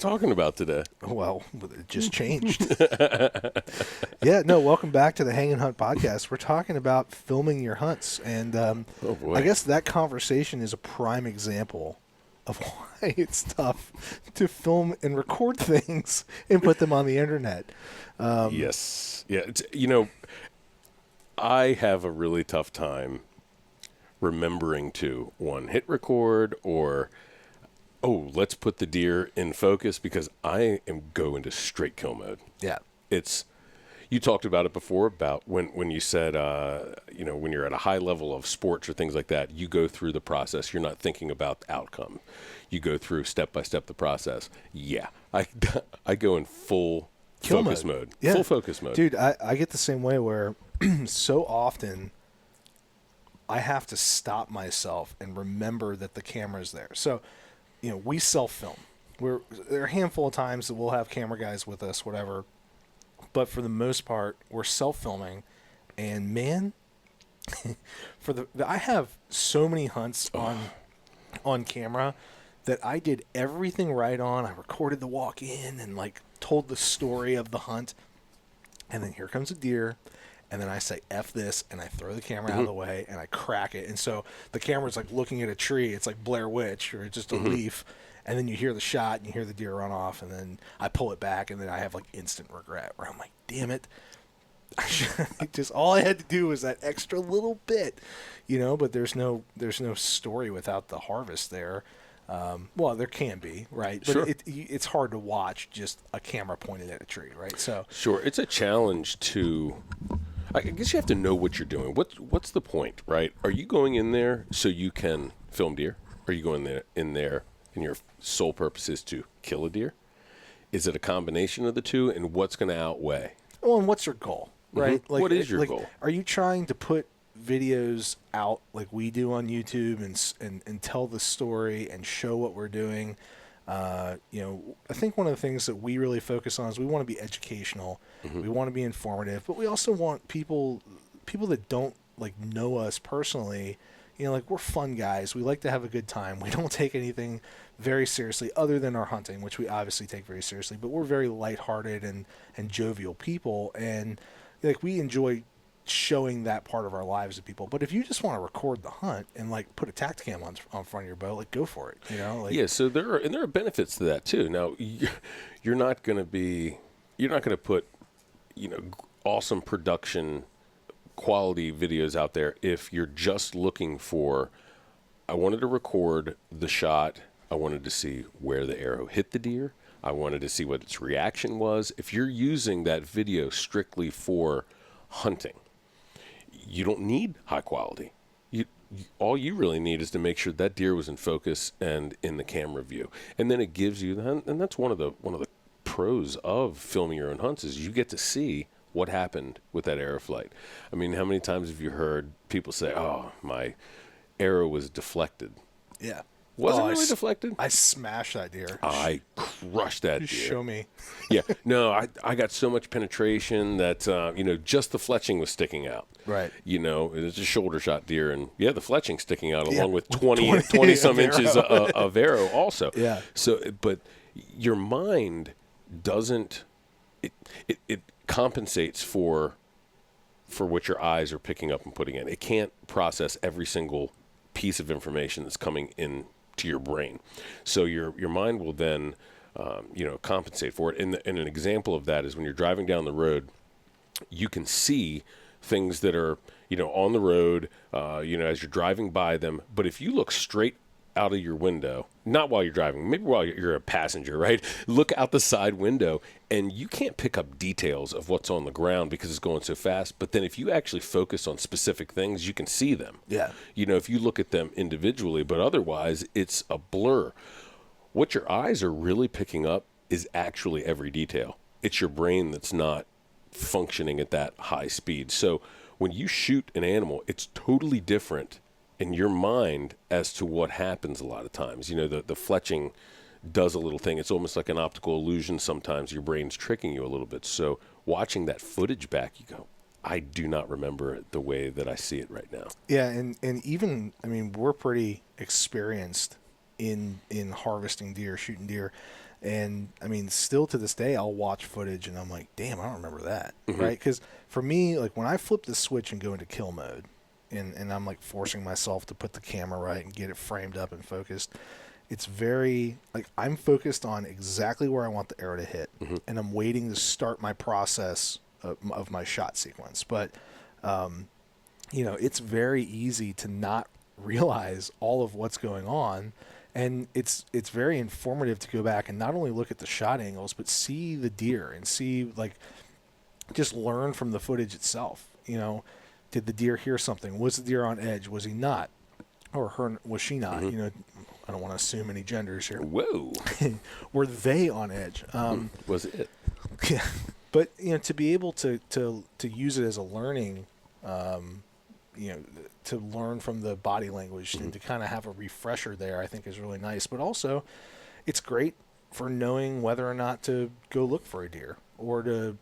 talking about today? Well, it just changed. Yeah, no, welcome back to the Hang and Hunt podcast. We're talking about filming your hunts. And Oh, boy. I guess that conversation is a prime example of why it's tough to film and record things and put them on the internet. Yes. Yeah. I have a really tough time remembering to, one, hit record or, oh, let's put the deer in focus, because I am going to straight kill mode. Yeah. You talked about it before, about when you said, when you're at a high level of sports or things like that, you go through the process. You're not thinking about the outcome. You go through step by step the process. Yeah. I go in full Kill focus mode. Yeah. Full focus mode. Dude, I get the same way where so often I have to stop myself and remember that the camera's there. So, we self-film. There are a handful of times that we'll have camera guys with us, whatever. But for the most part, we're self-filming. And man, I have so many hunts on camera that I did everything right on. I recorded the walk in and told the story of the hunt. And then here comes a deer. And then I say, F this, and I throw the camera out of the way, and I crack it. And so the camera's looking at a tree. It's like Blair Witch, or just a leaf. And then you hear the shot, and you hear the deer run off. And then I pull it back, and then I have instant regret, where I'm like, damn it. All I had to do was that extra little bit, but there's no story without the harvest there. Well, there can be, right? But sure. It's hard to watch just a camera pointed at a tree, right? So sure, it's a challenge to. I guess you have to know what you're doing. What's the point, right? Are you going in there so you can film deer? Are you going in there and your sole purpose is to kill a deer? Is it a combination of the two, and what's going to outweigh? Well, and what's your goal, right? Mm-hmm. What is your goal? Are you trying to put videos out like we do on YouTube and tell the story and show what we're doing? I think one of the things that we really focus on is we want to be educational. We want to be informative, but we also want people that don't know us personally. We're fun guys. We like to have a good time. We don't take anything very seriously other than our hunting, which we obviously take very seriously, but we're very lighthearted and jovial people. And we enjoy showing that part of our lives to people. But if you just want to record the hunt and put a Tacticam on front of your bow, go for it. Yeah. So there are benefits to that too. Now you're not going to put awesome production quality videos out there if you're just looking for, I wanted to record the shot. I wanted to see where the arrow hit the deer. I wanted to see what its reaction was. If you're using that video strictly for hunting, you don't need high quality. All you really need is to make sure that deer was in focus and in the camera view, and then it gives you. And that's one of the pros of filming your own hunts is you get to see what happened with that arrow flight. I mean, how many times have you heard people say, "Oh, my arrow was deflected"? Yeah. Was it really deflected? I smashed that deer. I crushed that deer. Show me. Yeah. No, I got so much penetration that, just the fletching was sticking out. Right. It was a shoulder shot deer, and, the fletching sticking out along with 20 some inches of arrow also. Yeah. So, but your mind doesn't, it compensates for what your eyes are picking up and putting in. It can't process every single piece of information that's coming in to your brain. So your mind will then, compensate for it. And an example of that is when you're driving down the road, you can see things that are, on the road, as you're driving by them. But if you look straight out of your window, not while you're driving, maybe while you're a passenger, right? Look out the side window and you can't pick up details of what's on the ground because it's going so fast. But then if you actually focus on specific things, you can see them. Yeah. If you look at them individually, but otherwise it's a blur. What your eyes are really picking up is actually every detail. It's your brain that's not functioning at that high speed. So when you shoot an animal, it's totally different in your mind as to what happens a lot of times. The fletching does a little thing. It's almost like an optical illusion. Sometimes your brain's tricking you a little bit. So watching that footage back, you go, I do not remember it the way that I see it right now. Yeah, and even, we're pretty experienced in harvesting deer, shooting deer. And I mean, still to this day, I'll watch footage and I'm like, damn, I don't remember that. Mm-hmm. Right? Because for me, like when I flip the switch and go into kill mode, and I'm like forcing myself to put the camera right and get it framed up and focused, it's very like I'm focused on exactly where I want the arrow to hit, Mm-hmm. and I'm waiting to start my process of my shot sequence. But it's very easy to not realize all of what's going on, and it's very informative to go back and not only look at the shot angles but see the deer and see, like, just learn from the footage itself. Did the deer hear something? Was the deer on edge? Was he not? Or her, was she not? Mm-hmm. I don't want to assume any genders here. Whoa. Were they on edge? Was it? Yeah. But to be able to use it as a learning, to learn from the body language and to kind of have a refresher there, I think is really nice. But also, it's great for knowing whether or not to go look for a deer, or to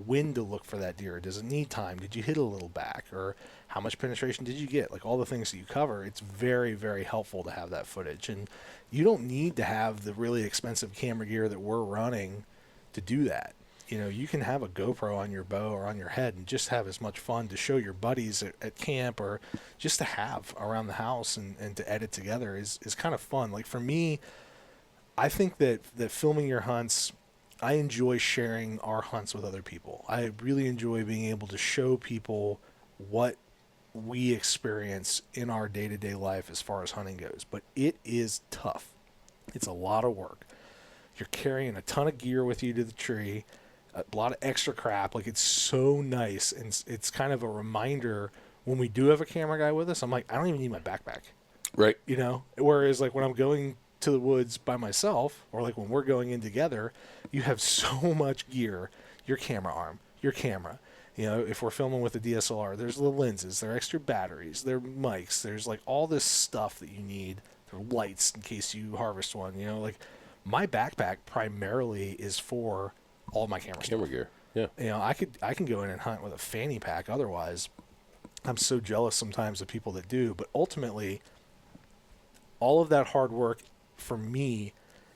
when to look for that deer. Does it need time? Did you hit a little back? Or how much penetration did you get? Like all the things that you cover, it's very, very helpful to have that footage. And you don't need to have the really expensive camera gear that we're running to do that. You can have a GoPro on your bow or on your head and just have as much fun to show your buddies at camp, or just to have around the house and to edit together is kind of fun. Like for me, I think that filming your hunts, I enjoy sharing our hunts with other people. I really enjoy being able to show people what we experience in our day-to-day life as far as hunting goes. But it is tough. It's a lot of work. You're carrying a ton of gear with you to the tree, a lot of extra crap. Like, it's so nice, and it's kind of a reminder when we do have a camera guy with us. I'm like, I don't even need my backpack. Right. Whereas like when I'm going to the woods by myself, or like when we're going in together, you have so much gear. Your camera arm, your camera. If we're filming with a DSLR, there's the lenses, there are extra batteries, there are mics, there's like all this stuff that you need. There are lights in case you harvest one. Like my backpack primarily is for all my camera gear. Yeah. I can go in and hunt with a fanny pack. Otherwise, I'm so jealous sometimes of people that do. But ultimately, all of that hard work for me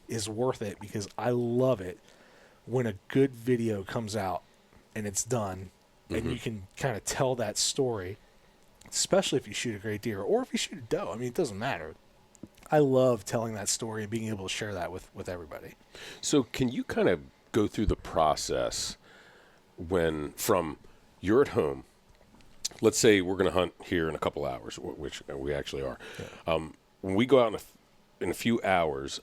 is worth it, because I love it when a good video comes out and it's done, and you can kind of tell that story, especially if you shoot a great deer or if you shoot a doe. I mean, it doesn't matter. I love telling that story and being able to share that with everybody. So can you kind of go through the process from you're at home, let's say we're going to hunt here in a couple hours, which we actually are. Yeah. When we go out in a few hours,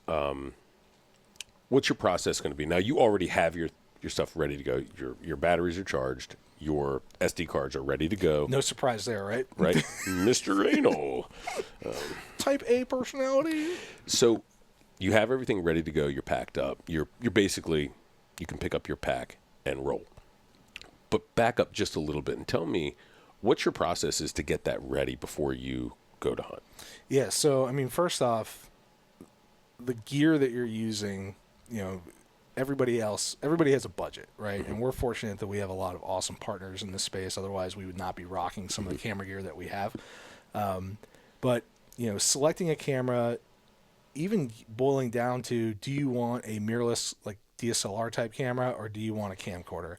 what's your process going to be? Now, you already have your stuff ready to go. Your batteries are charged. Your SD cards are ready to go. No surprise there, right? Right. Mr. Anal. Type A personality. So you have everything ready to go. You're packed up. You're basically, you can pick up your pack and roll. But back up just a little bit and tell me what your process is to get that ready before you go to hunt. Yeah, so, I mean, first off, the gear that you're using, everybody has a budget, right? Mm-hmm. And we're fortunate that we have a lot of awesome partners in this space. Otherwise, we would not be rocking some of the camera gear that we have. But, selecting a camera, even boiling down to, do you want a mirrorless, like DSLR type camera, or do you want a camcorder?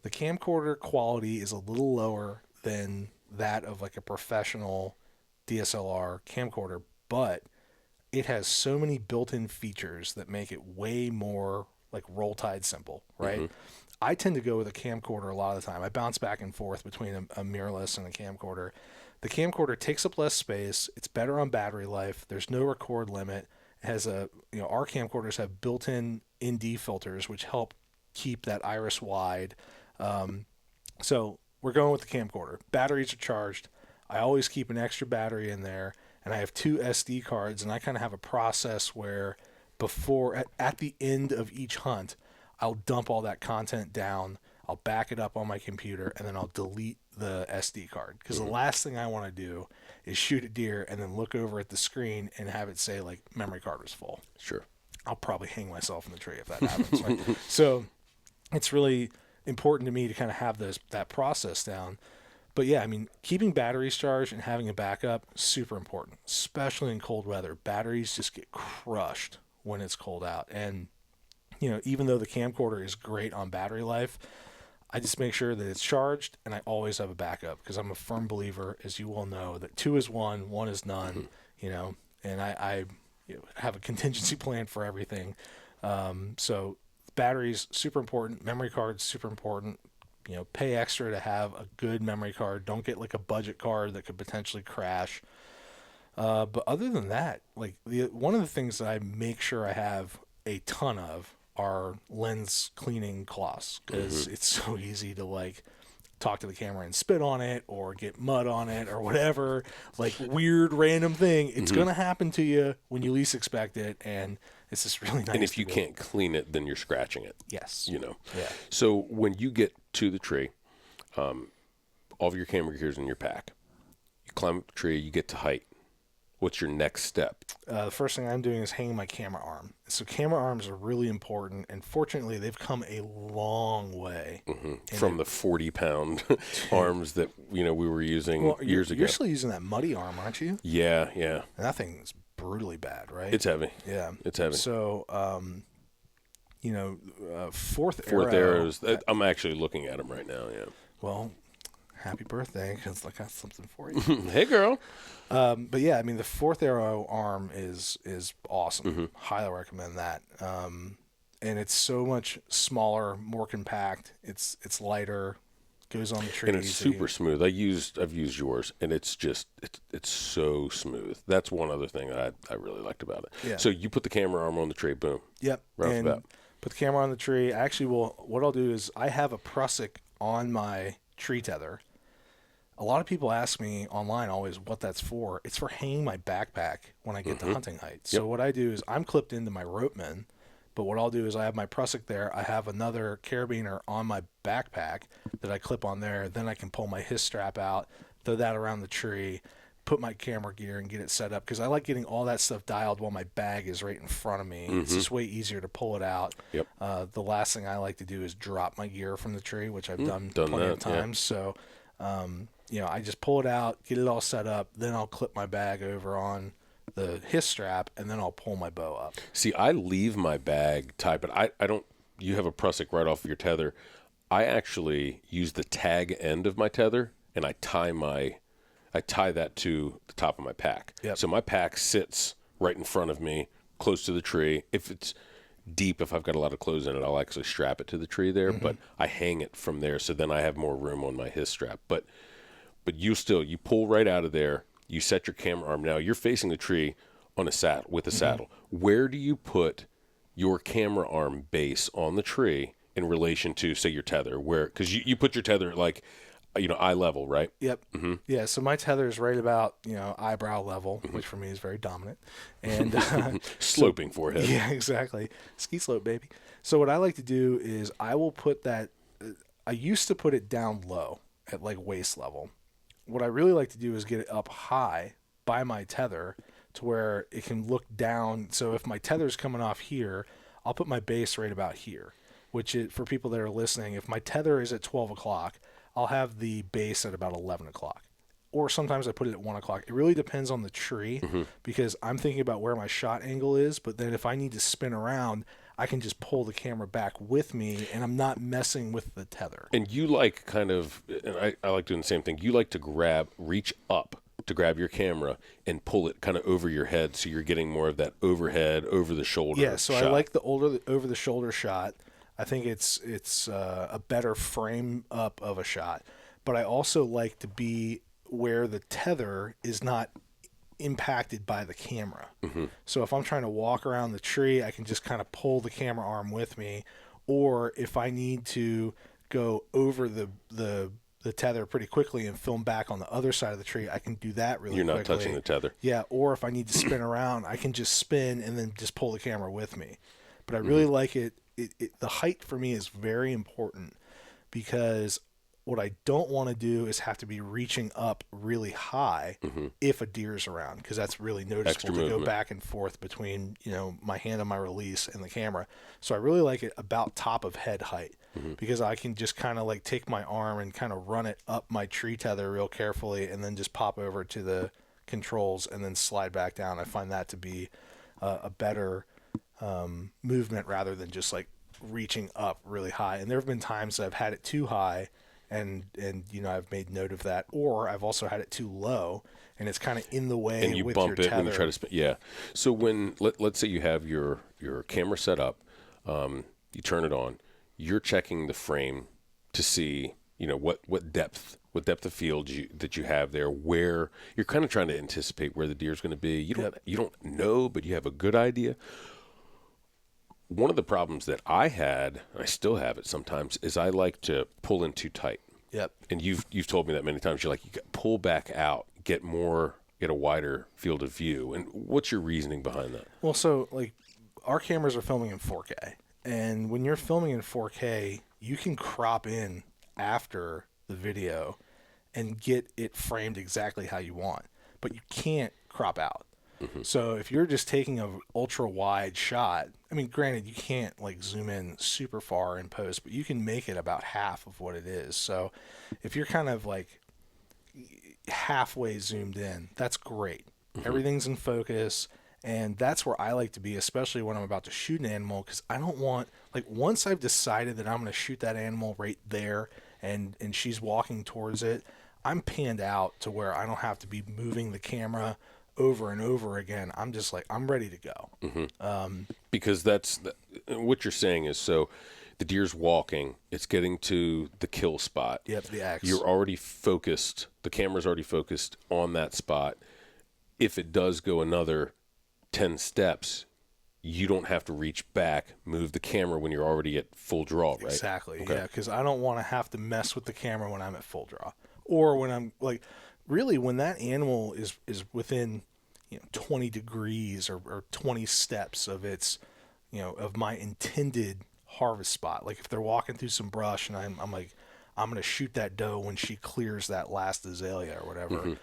The camcorder quality is a little lower than that of like a professional DSLR camcorder, but it has so many built-in features that make it way more like roll tide simple, right? Mm-hmm. I tend to go with a camcorder a lot of the time. I bounce back and forth between a mirrorless and a camcorder. The camcorder takes up less space. It's better on battery life. There's no record limit. It has our camcorders have built-in ND filters, which help keep that iris wide. So we're going with the camcorder. Batteries are charged. I always keep an extra battery in there, and I have 2 SD cards, and I kind of have a process where at the end of each hunt, I'll dump all that content down, I'll back it up on my computer, and then I'll delete the SD card. Because the last thing I want to do is shoot a deer and then look over at the screen and have it say, like, memory card was full. Sure. I'll probably hang myself in the tree if that happens. Right? So it's really important to me to kind of have that process down. But yeah, I mean, keeping batteries charged and having a backup, super important, especially in cold weather. Batteries just get crushed when it's cold out. And, even though the camcorder is great on battery life, I just make sure that it's charged, and I always have a backup, because I'm a firm believer, as you all know, that 2 is 1, 1 is none, and I have a contingency plan for everything. So batteries, super important. Memory cards, super important. Pay extra to have a good memory card. Don't get like a budget card that could potentially crash. But other than that, like one of the things that I make sure I have a ton of are lens cleaning cloths, because it's so easy to like talk to the camera and spit on it or get mud on it or whatever, like weird random thing. It's going to happen to you when you least expect it, and it's just really nice. And if you can't clean it, then you're scratching it. Yes. Yeah. So when you get to the tree, all of your camera gear is in your pack. You climb up the tree, you get to height. What's your next step? The first thing I'm doing is hanging my camera arm. So camera arms are really important, and fortunately, they've come a long way. From the 40-pound arms that we were using years ago. You're still using that muddy arm, aren't you? Yeah. And that thing's brutally bad, right? It's heavy. Yeah, it's heavy. So, fourth arrows. I'm actually looking at them right now. Yeah. Well, happy birthday, because I got something for you. Hey, girl. But yeah, I mean, the fourth arrow arm is awesome. Highly recommend that. And it's so much smaller, more compact. It's lighter, goes on the tree, and it's super smooth. I've used yours, and it's just it's so smooth. That's one other thing I really liked about it. Yeah. So you put the camera arm on the tree, boom. Yep. Right off the bat. Put the camera on the tree. Actually, what I'll do is I have a prusik on my tree tether. A lot of people ask me online always what that's for. It's for hanging my backpack when I get to hunting height. So what I do is I'm clipped into my ropeman, but what I'll do is I have my prusik there. I have another carabiner on my backpack that I clip on there. Then I can pull my his strap out, throw that around the tree, put my camera gear and get it set up, because I like getting all that stuff dialed while my bag is right in front of me. It's just way easier to pull it out. Yep. The last thing I like to do is drop my gear from the tree, which I've done plenty of times. Yeah. So, I just pull it out, get it all set up, then I'll clip my bag over on the his strap, and then I'll pull my bow up. See, I leave my bag tied, but I don't. You have a prusik right off of your tether. I actually use the tag end of my tether, and I tie that to the top of my pack. Yep. So my pack sits right in front of me, close to the tree. If it's deep, if I've got a lot of clothes in it, I'll actually strap it to the tree there, but I hang it from there, so then I have more room on my his strap. But you pull right out of there, you set your camera arm. Now you're facing the tree on a saddle with a saddle. Where do you put your camera arm base on the tree in relation to, say, your tether? Where, because you put your tether like, eye level, right? Yep. Yeah. So my tether is right about, eyebrow level, which for me is very dominant, and sloping forehead. Yeah, exactly. Ski slope, baby. So what I like to do is I will put that. I used to put it down low at like waist level. What I really like to do is get it up high by my tether to where it can look down. So if my tether's coming off here, I'll put my base right about here, which is, for people that are listening, if my tether is at 12 o'clock, I'll have the base at about 11 o'clock. Or sometimes I put it at 1 o'clock. It really depends on the tree, because I'm thinking about where my shot angle is. But then if I need to spin around, I can just pull the camera back with me, and I'm not messing with the tether. And you like kind of, and I like doing the same thing, you like to reach up to grab your camera and pull it kind of over your head, so you're getting more of that overhead, over the shoulder Yeah, so shot. I like the over the shoulder shot. I think it's a better frame up of a shot. But I also like to be where the tether is not impacted by the camera. So if I'm trying to walk around the tree, I can just kind of pull the camera arm with me. Or if I need to go over the tether pretty quickly and film back on the other side of the tree, I can do that really quickly. You're not touching the tether. Yeah, or if I need to spin around, I can just spin and then just pull the camera with me. But I really like it. The height for me is very important, because what I don't want to do is have to be reaching up really high if a deer's around, because that's really noticeable to go back and forth between, my hand on my release and the camera. So I really like it about top of head height, because I can just kind of like take my arm and kind of run it up my tree tether real carefully, and then just pop over to the controls and then slide back down. I find that to be a better movement rather than just like reaching up really high. And there have been times that I've had it too high, and I've made note of that, or I've also had it too low, and it's kind of in the way And you with bump your it tether. when you try to spin. Yeah. So when let's say you have your camera set up, you turn it on, you're checking the frame to see what depth of field that you have there, where you're kind of trying to anticipate where the deer's going to be. You don't know, but you have a good idea. One of the problems that I had, I still have it sometimes, is I like to pull in too tight. Yep. And you've told me that many times. You're like, you pull back out, get a wider field of view. And what's your reasoning behind that? Well, so like our cameras are filming in 4K, and when you're filming in 4K, you can crop in after the video and get it framed exactly how you want, but you can't crop out. So if you're just taking a ultra wide shot, I mean, granted, you can't like zoom in super far in post, but you can make it about half of what it is. So if you're kind of like halfway zoomed in, that's great. Everything's in focus, and that's where I like to be, especially when I'm about to shoot an animal, because I don't want, like, once I've decided that I'm going to shoot that animal right there and she's walking towards it, I'm panned out to where I don't have to be moving the camera over and over again. I'm just like, I'm ready to go. Because what you're saying is, so the deer's walking, it's getting to the kill spot. Yep, the X. You're already focused. The camera's already focused on that spot. If it does go another 10 steps, you don't have to reach back, move the camera when you're already at full draw, right? Exactly. Okay. Yeah, because I don't want to have to mess with the camera when I'm at full draw, or when I'm like, really, when that animal is within 20 degrees or 20 steps of its of my intended harvest spot. Like if they're walking through some brush and I'm like, I'm gonna shoot that doe when she clears that last azalea or whatever.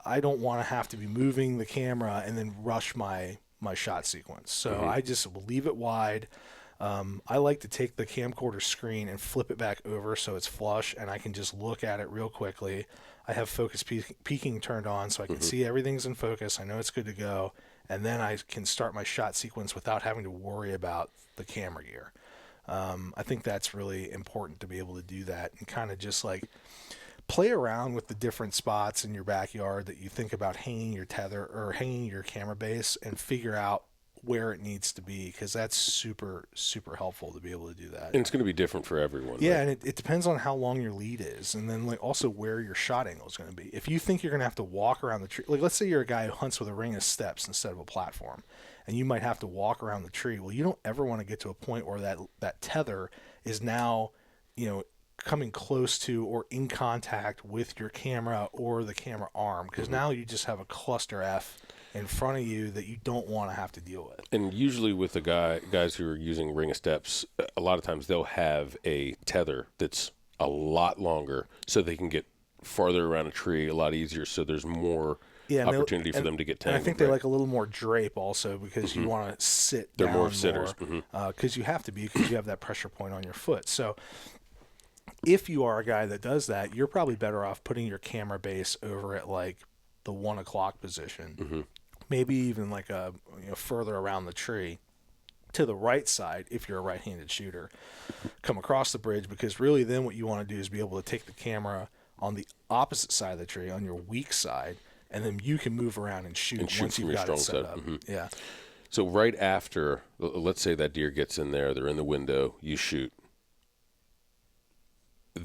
I don't want to have to be moving the camera and then rush my shot sequence. So I just leave it wide. I like to take the camcorder screen and flip it back over so it's flush and I can just look at it real quickly. I have focus peaking turned on so I can see everything's in focus. I know it's good to go. And then I can start my shot sequence without having to worry about the camera gear. I think that's really important to be able to do that and kind of just like play around with the different spots in your backyard that you think about hanging your tether or hanging your camera base and figure out where it needs to be, because that's super, super helpful to be able to do that. And it's going to be different for everyone. Yeah, right? and it depends on how long your lead is, and then like also where your shot angle is going to be. If you think you're going to have to walk around the tree, like let's say you're a guy who hunts with a ring of steps instead of a platform, and you might have to walk around the tree. Well, you don't ever want to get to a point where that tether is now, coming close to or in contact with your camera or the camera arm, because now you just have a cluster F in front of you that you don't want to have to deal with. And usually with the guys who are using ring of steps, a lot of times they'll have a tether that's a lot longer so they can get farther around a tree a lot easier, so there's more opportunity for them to get tangled. And I think they like a little more drape also, because you want to sit They're down more sitters. because you have to be, because you have that pressure point on your foot. So if you are a guy that does that, you're probably better off putting your camera base over at like the 1 o'clock position, maybe even like a further around the tree to the right side if you're a right-handed shooter. Come across the bridge, because really then what you want to do is be able to take the camera on the opposite side of the tree, on your weak side, and then you can move around and shoot once you've got it set up. Yeah. So right after, let's say that deer gets in there, they're in the window, you shoot.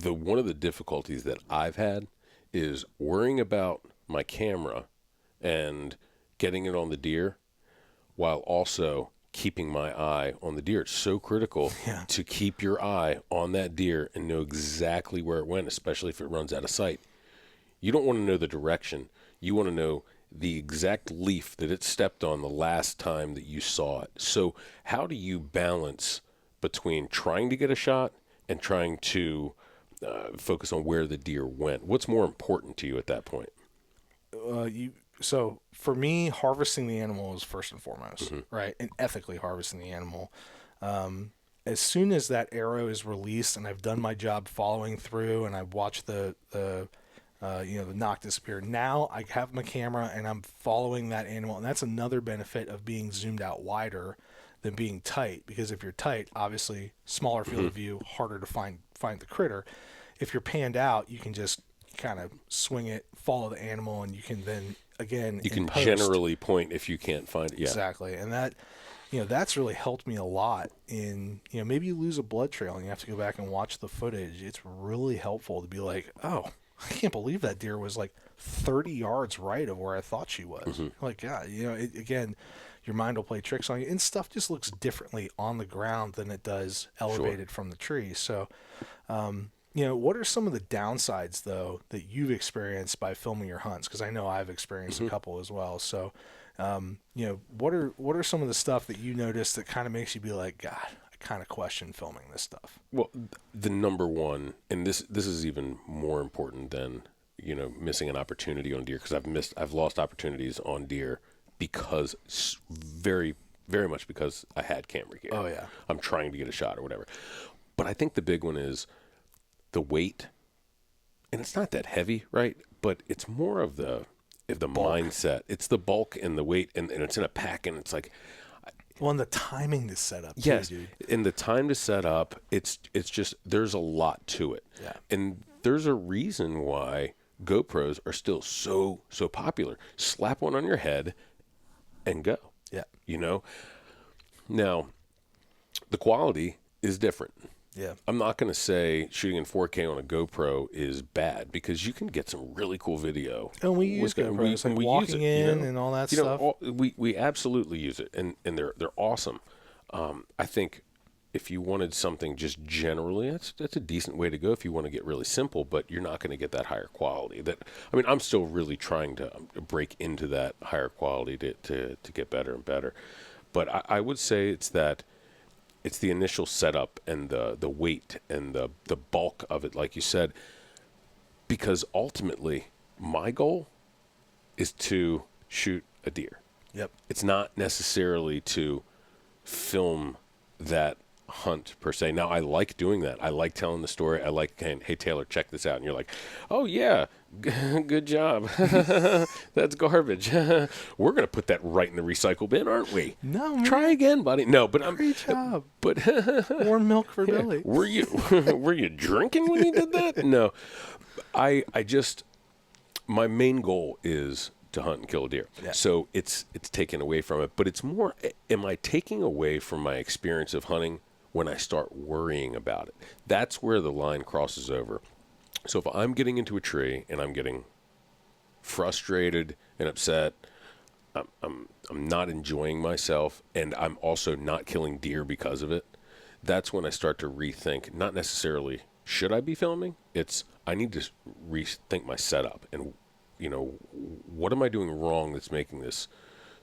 One of the difficulties that I've had is worrying about my camera and getting it on the deer while also keeping my eye on the deer. It's so critical to keep your eye on that deer and know exactly where it went, especially if it runs out of sight. You don't want to know the direction. You want to know the exact leaf that it stepped on the last time that you saw it. So how do you balance between trying to get a shot and trying to focus on where the deer went? What's more important to you at that point? So for me, harvesting the animal is first and foremost, right? And ethically harvesting the animal. As soon as that arrow is released and I've done my job following through and I watch the knock disappear, now I have my camera and I'm following that animal. And that's another benefit of being zoomed out wider, than being tight, because if you're tight, obviously smaller field of view, harder to find the critter. If you're panned out, you can just kind of swing it, follow the animal, and you can then again You in can post, generally point if you can't find it. Yeah. exactly, and that, that's really helped me a lot in, maybe you lose a blood trail and you have to go back and watch the footage. It's really helpful to be like, oh, I can't believe that deer was like 30 yards right of where I thought she was. Like, yeah, again, your mind will play tricks on you, and stuff just looks differently on the ground than it does elevated from the tree. So, what are some of the downsides, though, that you've experienced by filming your hunts? Because I know I've experienced a couple as well. So, what are some of the stuff that you notice that kind of makes you be like, God, I kind of question filming this stuff? Well, the number one, and this is even more important than missing an opportunity on deer, because I've lost opportunities on deer because very, very much because I had camera gear. Oh yeah, I'm trying to get a shot or whatever. But I think the big one is the weight, and it's not that heavy, right? But it's more of the mindset. It's the bulk and the weight, and it's in a pack, and it's like, well, and the timing to set up. Yes, too, dude. and the time to set up. It's just there's a lot to it. Yeah, and there's a reason why GoPros are still so popular. Slap one on your head and go. Yeah. Now, the quality is different. Yeah. I'm not going to say shooting in 4K on a GoPro is bad, because you can get some really cool video. And we use GoPros, like walking in and all that stuff. We absolutely use it, and they're awesome. I think if you wanted something just generally, that's a decent way to go if you want to get really simple, but you're not going to get that higher quality. I'm still really trying to break into that higher quality to get better and better. But I would say it's the initial setup and the weight and the bulk of it, like you said, because ultimately my goal is to shoot a deer. Yep. It's not necessarily to film that hunt per se. Now, I like doing that. I like telling the story. I like, hey, Taylor, check this out. And you're like, oh, yeah, good job. That's garbage. We're going to put that right in the recycle bin, aren't we? No, man. Try again, buddy. No, but Great job. But warm milk for Billy. Were you drinking when you did that? No. I just, my main goal is to hunt and kill a deer. Yeah. So it's taken away from it, but it's more, am I taking away from my experience of hunting when I start worrying about it? That's where the line crosses over. So if I'm getting into a tree and I'm getting frustrated and upset, I'm not enjoying myself, and I'm also not killing deer because of it, that's when I start to rethink, not necessarily should I be filming, it's I need to rethink my setup and what am I doing wrong that's making this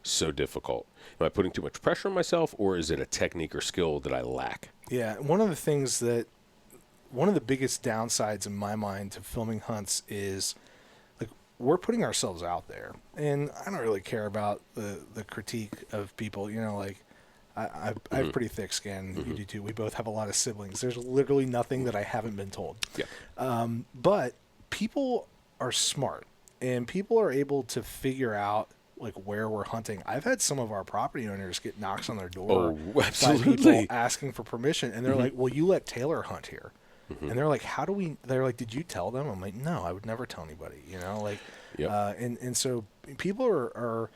so difficult? Am I putting too much pressure on myself, or is it a technique or skill that I lack? Yeah, one of the biggest downsides in my mind to filming hunts is, like, we're putting ourselves out there, and I don't really care about the critique of people. I have pretty thick skin. You do too. We both have a lot of siblings. There's literally nothing that I haven't been told. Yeah. But people are smart, and people are able to figure out like where we're hunting. I've had some of our property owners get knocks on their door by people asking for permission, and they're like, "Well, you let Taylor hunt here," and they're like, "How do we?" They're like, "Did you tell them?" I'm like, "No, I would never tell anybody." Yep. And so people are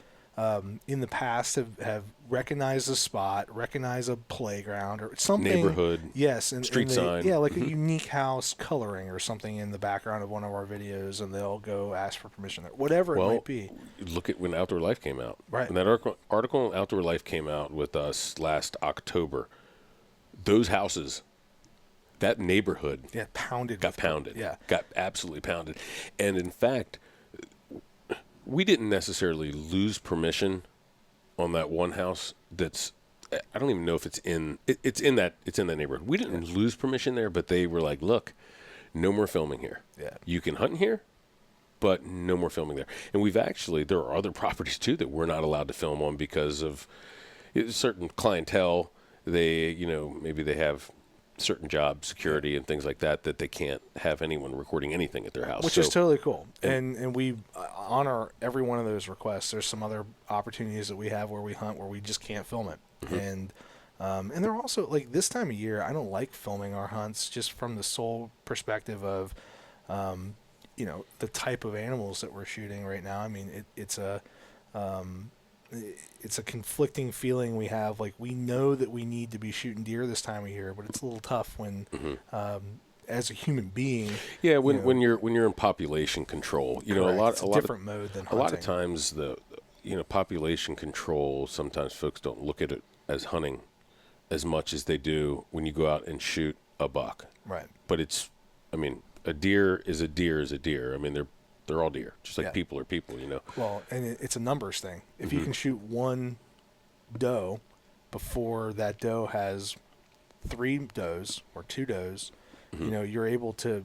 in the past have recognized a spot, recognized a playground or something. Neighborhood. Yes. Street sign. Yeah, like a unique house coloring or something in the background of one of our videos, and they'll go ask for permission there, whatever it might be. Look at when Outdoor Life came out. Right. When that article in Outdoor Life came out with us last October, those houses, that neighborhood got pounded. Yeah. Got absolutely pounded. And in fact, we didn't necessarily lose permission on that one house that's, I don't even know if it's in that neighborhood. We didn't lose permission there, but they were like, look, no more filming here. Yeah. You can hunt here, but no more filming there. And there are other properties too that we're not allowed to film on because of certain clientele. They, maybe they have certain job security and things like that they can't have anyone recording anything at their house, which is totally cool. And we honor every one of those requests. There's some other opportunities that we have where we hunt where we just can't film it, and And they're also like this time of year, I don't like filming our hunts just from the sole perspective of, the type of animals that we're shooting right now. I mean, it's a conflicting feeling we have. Like we know that we need to be shooting deer this time of year, but it's a little tough when, as a human being. Yeah, when you're in population control, Correct. It's a different mode than hunting. A lot of times population control. Sometimes folks don't look at it as hunting as much as they do when you go out and shoot a buck. Right. But a deer is a deer is a deer. I mean, they're all deer, just like people are people, Well, and it's a numbers thing. If you can shoot one doe before that doe has 3 does or 2 does, you're able to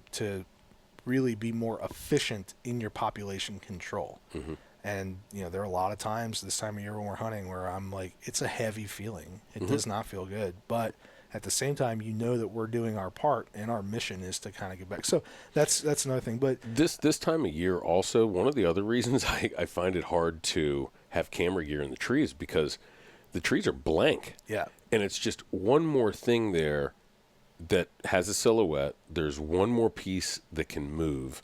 really be more efficient in your population control. And, there are a lot of times this time of year when we're hunting where I'm like, it's a heavy feeling. It does not feel good. But at the same time, that we're doing our part, and our mission is to kind of get back. So that's another thing. But this time of year also, one of the other reasons I find it hard to have camera gear in the trees because the trees are blank. Yeah. And it's just one more thing there that has a silhouette. There's one more piece that can move.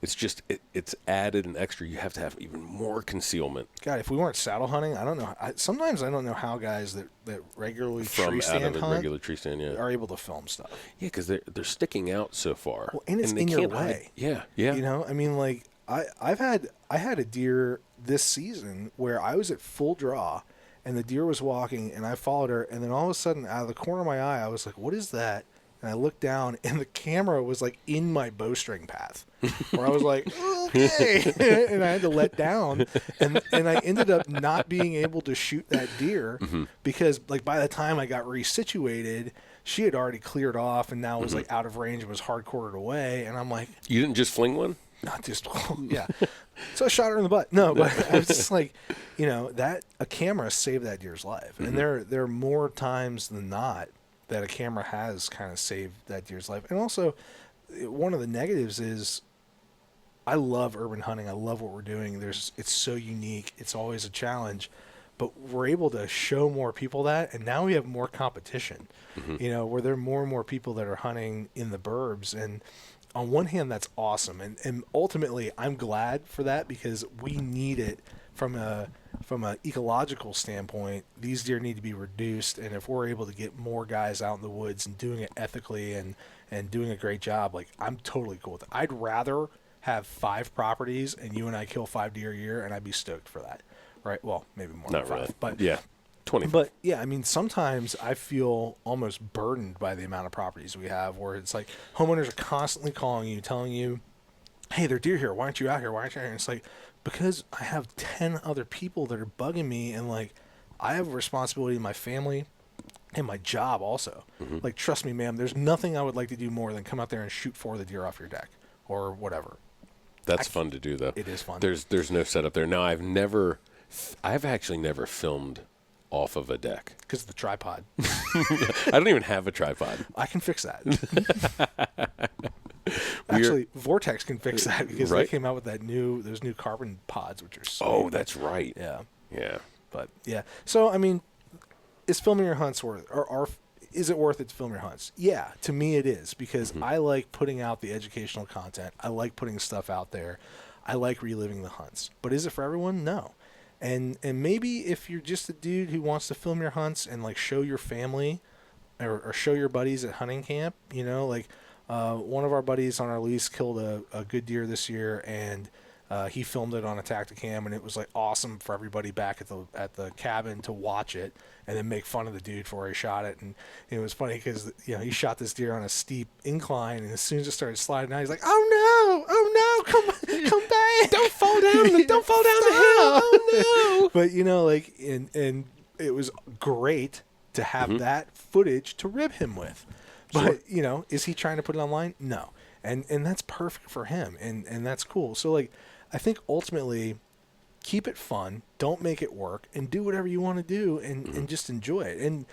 It's just it's added an extra. You have to have even more concealment. God, if we weren't saddle hunting, I don't know. Sometimes I don't know how guys that regularly tree stand hunt regular tree stand, are able to film stuff. Yeah, because they're sticking out so far. Well, and it's in your way. Yeah. I mean, like I had a deer this season where I was at full draw, and the deer was walking, and I followed her, and then all of a sudden, out of the corner of my eye, I was like, "What is that?" And I looked down, and the camera was like in my bowstring path, where I was like, okay, and I had to let down, and I ended up not being able to shoot that deer because like by the time I got resituated, she had already cleared off, and now was like out of range and was hard-quartered away, and I'm like, you didn't just fling one? Not just yeah. So I shot her in the butt. No, but I was just like, that a camera saved that deer's life, and there are more times than not that a camera has kind of saved that deer's life. And also, one of the negatives is I love urban hunting. I love what we're doing. It's so unique. It's always a challenge. But we're able to show more people that, and now we have more competition, where there are more and more people that are hunting in the burbs. And on one hand, that's awesome. And ultimately, I'm glad for that because we need it from an ecological standpoint. These deer need to be reduced, and if we're able to get more guys out in the woods and doing it ethically and doing a great job, like I'm totally cool with it. I'd rather have 5 properties and you and I kill 5 deer a year, and I'd be stoked for that, right? Well, maybe more Not than 5, really. but yeah, 20. But yeah, I mean, sometimes I feel almost burdened by the amount of properties we have, where it's like homeowners are constantly calling you, telling you, "Hey, there are deer here. Why aren't you out here? Why aren't you out here?" And it's like, because I have 10 other people that are bugging me, and like I have a responsibility to my family and my job also. Like, trust me, ma'am, there's nothing I would like to do more than come out there and shoot 4 of the deer off your deck or whatever. That's fun to do, though. It is fun. There's no setup there. Now, I've actually never filmed off of a deck because of the tripod. I don't even have a tripod. I can fix that. Actually, Vortex can fix that because they came out with those new carbon pods, which are sweet. Oh, that's right. Yeah. But yeah. So I mean, is filming your hunts worth, or is it worth it to film your hunts? Yeah, to me it is, because I like putting out the educational content. I like putting stuff out there. I like reliving the hunts. But is it for everyone? No. And maybe if you're just a dude who wants to film your hunts and like show your family or show your buddies at hunting camp, like. One of our buddies on our lease killed a good deer this year, and he filmed it on a Tacticam, and it was like awesome for everybody back at the cabin to watch it and then make fun of the dude for he shot it. And it was funny because he shot this deer on a steep incline, and as soon as it started sliding out, he's like, "Oh no, come back, don't fall down the hill, oh no!" But and it was great to have that footage to rib him with. But, is he trying to put it online? No. And that's perfect for him. And that's cool. So, like, I think ultimately, keep it fun. Don't make it work. And do whatever you want to do and just enjoy it. And,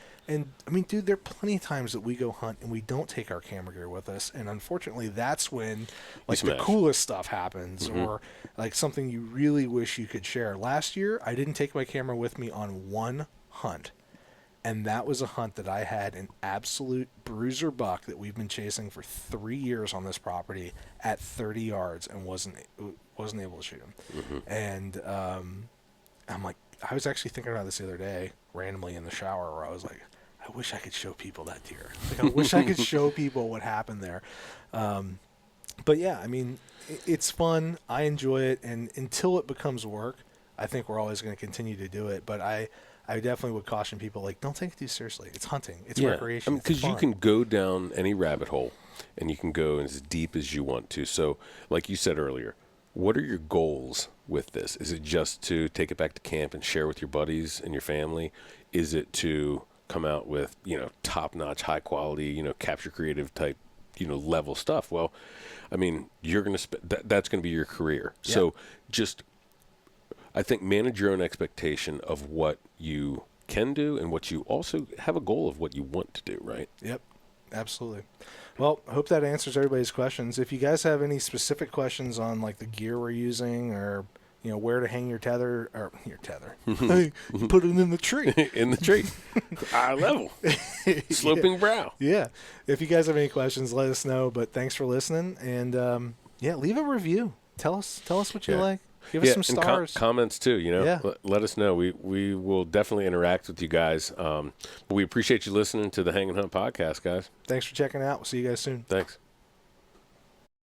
I mean, dude, there are plenty of times that we go hunt and we don't take our camera gear with us. And, unfortunately, that's when, like, the coolest stuff happens or, like, something you really wish you could share. Last year, I didn't take my camera with me on one hunt. And that was a hunt that I had an absolute bruiser buck that we've been chasing for 3 years on this property at 30 yards and wasn't able to shoot him. Mm-hmm. And I'm like, I was actually thinking about this the other day, randomly in the shower, where I was like, I wish I could show people that deer. Like, I wish I could show people what happened there. But yeah, I mean, it's fun. I enjoy it. And until it becomes work, I think we're always going to continue to do it. But I definitely would caution people, like, don't take it too seriously. It's hunting. It's recreation. Because you can go down any rabbit hole, and you can go as deep as you want to. So, like you said earlier, what are your goals with this? Is it just to take it back to camp and share with your buddies and your family? Is it to come out with, top-notch, high-quality, capture creative type, level stuff? Well, I mean, you're going to that's going to be your career. Yeah. So just, I think, manage your own expectation of what you can do and what you also have a goal of what you want to do, right? Yep, absolutely. Well, I hope that answers everybody's questions. If you guys have any specific questions on, like, the gear we're using, or where to hang your tether, hey, you put it in the tree. In the tree. Eye level. Sloping brow. Yeah. If you guys have any questions, let us know. But thanks for listening. And, leave a review. Tell us what you like. Give us some stars. And comments, too, Let us know. We will definitely interact with you guys. But we appreciate you listening to the Hang and Hunt podcast, guys. Thanks for checking out. We'll see you guys soon. Thanks.